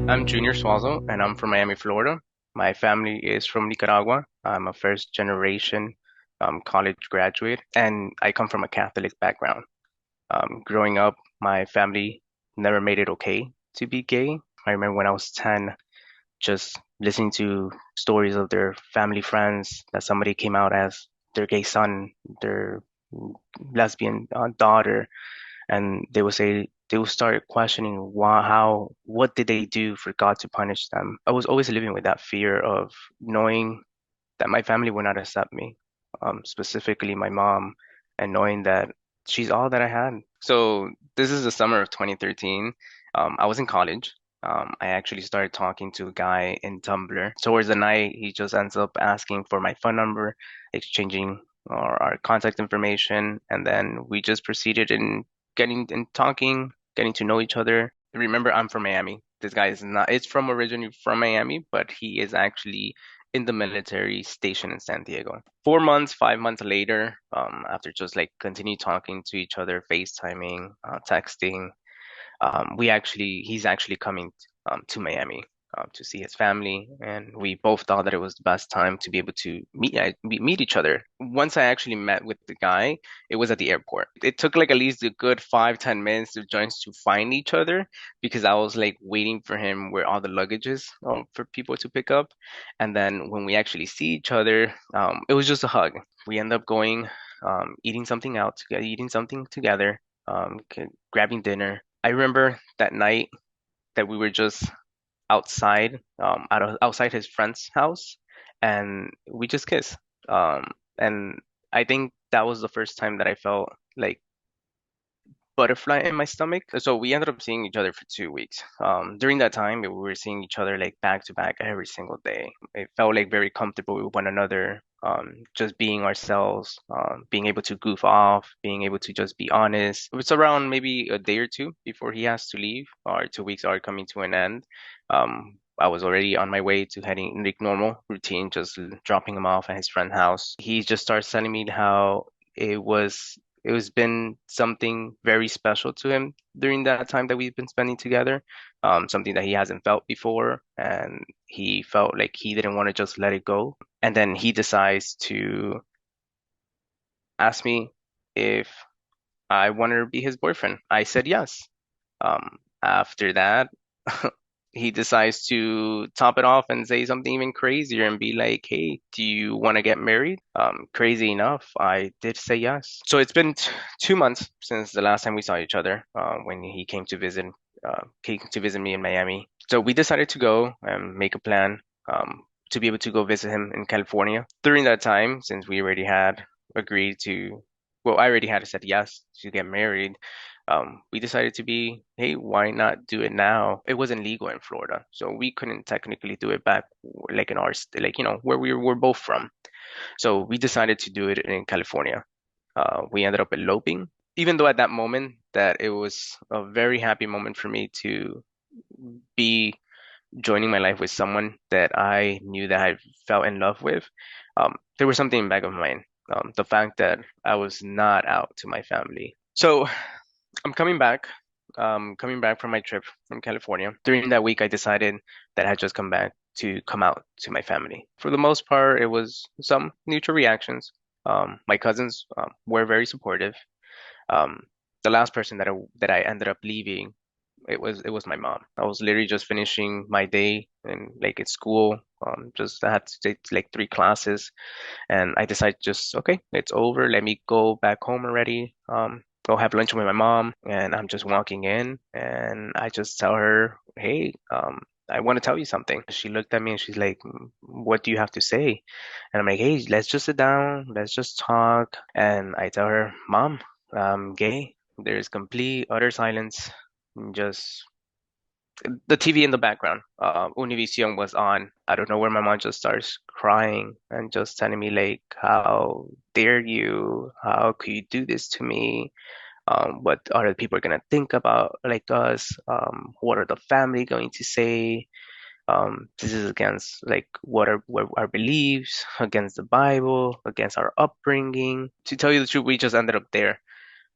I'm Junior Suazo, and I'm from Miami, Florida. My family is from Nicaragua. I'm a first generation college graduate, and I come from a Catholic background. Growing up, my family never made it okay to be gay. I remember when I was 10, just listening to stories of their family friends that somebody came out as their gay son, their lesbian daughter, and they would start questioning why, how, what did they do for God to punish them? I was always living with that fear of knowing that my family would not accept me, specifically my mom, and knowing that she's all that I had. So this is the summer of 2013. I was in college. I actually started talking to a guy in Tumblr. Towards the night, he just ends up asking for my phone number, exchanging our contact information, and then we just proceeded in getting and talking, getting to know each other. Remember, I'm from Miami. This guy is not, it's from originally from Miami, but he is actually in the military station in San Diego. 4 months, 5 months later, after just like continue talking to each other, FaceTiming, texting, he's actually coming to Miami to see his family, and we both thought that it was the best time to be able to meet each other. Once I actually met with the guy, it was at the airport. It took like at least a good 5, 10 minutes of joints to find each other because I was like waiting for him where all the luggage is for people to pick up, and then when we actually see each other, it was just a hug. We end up going eating something out together, eating something together, grabbing dinner. I remember that night that we were just outside, outside his friend's house, and we just kissed. And I think that was the first time that I felt like butterfly in my stomach. So we ended up seeing each other for 2 weeks. During that time, we were seeing each other like back to back every single day. It felt like very comfortable with one another, just being ourselves, being able to goof off, being able to just be honest. It was around maybe a day or two before he has to leave. Our 2 weeks are coming to an end. I was already on my way to heading like normal routine, just dropping him off at his friend's house. He just starts telling me how it was it was been something very special to him during that time that we've been spending together, something that he hasn't felt before, and he felt like he didn't want to just let it go. And then he decides to ask me if I wanted to be his boyfriend. I said yes. After that, he decides to top it off and say something even crazier and be like, "Hey, do you want to get married?" Crazy enough, I did say yes. So it's been 2 months since the last time we saw each other, when he came to visit me in Miami. So we decided to go and make a plan, to be able to go visit him in California. During that time, since we already had agreed to, well, I already had said yes to get married, we decided to be, hey, why not do it now? It wasn't legal in Florida, so we couldn't technically do it back like in our like where we were both from. So we decided to do it in California. We ended up eloping, even though at that moment that it was a very happy moment for me to be joining my life with someone that I knew that I fell in love with. There was something in the back of my mind. The fact that I was not out to my family. So I'm coming back from my trip from California. During that week, I decided that I had just come out to my family. For the most part, it was some neutral reactions. My cousins were very supportive. Um, the last person that I ended up leaving, it was my mom. I was literally just finishing my day and like at school. Just I had to take like 3 classes, and I decided just, okay, it's over. Let me go back home already. Go have lunch with my mom, and I'm just walking in, and I just tell her, hey, I want to tell you something. She looked at me and she's like, what do you have to say? And I'm like, hey, let's just sit down, let's just talk. And I tell her, Mom, I'm gay. There's complete utter silence. Just the TV in the background. Univision was on. I don't know where my mom just starts crying and just telling me like, "How dare you? How could you do this to me? What are the people gonna think about like us? What are the family going to say? This is against like what our beliefs, against the Bible, against our upbringing." To tell you the truth, we just ended up there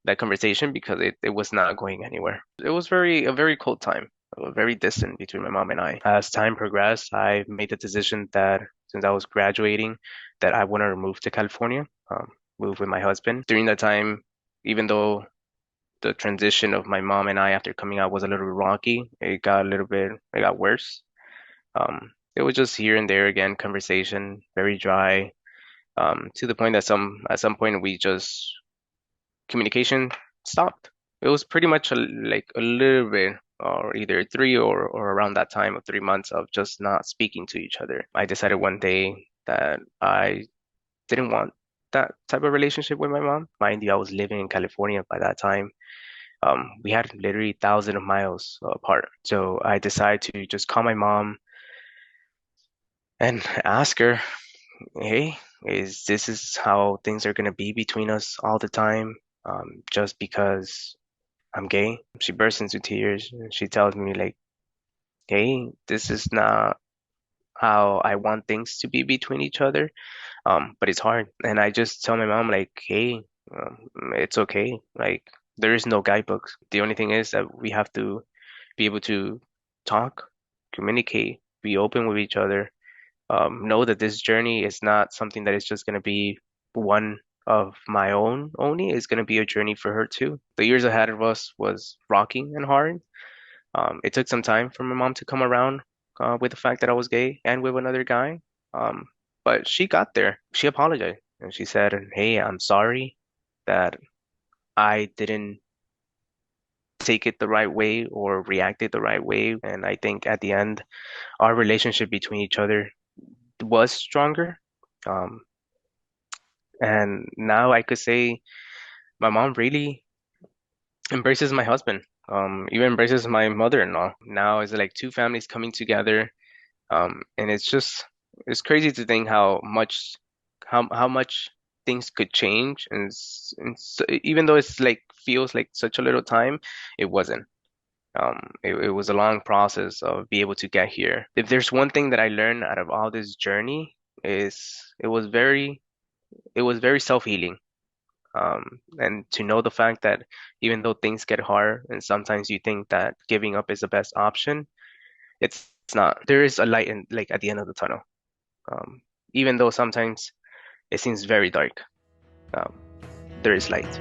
that conversation because it was not going anywhere. It was a very cold time. very distant between my mom and I. As time progressed, I made the decision that since I was graduating, that I wanted to move to California, move with my husband. During that time, even though the transition of my mom and I after coming out was a little rocky, it got worse. It was just here and there again, conversation, very dry, to the point that at some point we just communication stopped. It was pretty much like a little bit, or either or around that time of 3 months of just not speaking to each other. I decided one day that I didn't want that type of relationship with my mom. Mind you, I was living in California by that time. We had literally thousands of miles apart. So I decided to just call my mom and ask her, hey, is this is how things are gonna be between us all the time? Just because I'm gay. She bursts into tears and she tells me like, hey, this is not how I want things to be between each other. But it's hard. And I just tell my mom like, hey, it's okay. Like there is no guidebooks. The only thing is that we have to be able to talk, communicate, be open with each other. Know that this journey is not something that is just going to be one of my own only. It's going to be a journey for her too. The years ahead of us was rocking and hard. It took some time for my mom to come around with the fact that I was gay and with another guy. Um, but she got there. She apologized and she said, "Hey, I'm sorry that I didn't take it the right way or reacted the right way." And I think at the end, our relationship between each other was stronger. Um, and now I could say my mom really embraces my husband. Even embraces my mother-in-law. Now it's like two families coming together. And it's crazy to think how much things could change, even though it's like feels like such a little time, it wasn't. It was a long process of be able to get here. If there's one thing that I learned out of all this journey is it was very self-healing. And to know the fact that even though things get hard and sometimes you think that giving up is the best option, it's not. There is a light in like at the end of the tunnel. Um, Even though sometimes it seems very dark, um, there is light.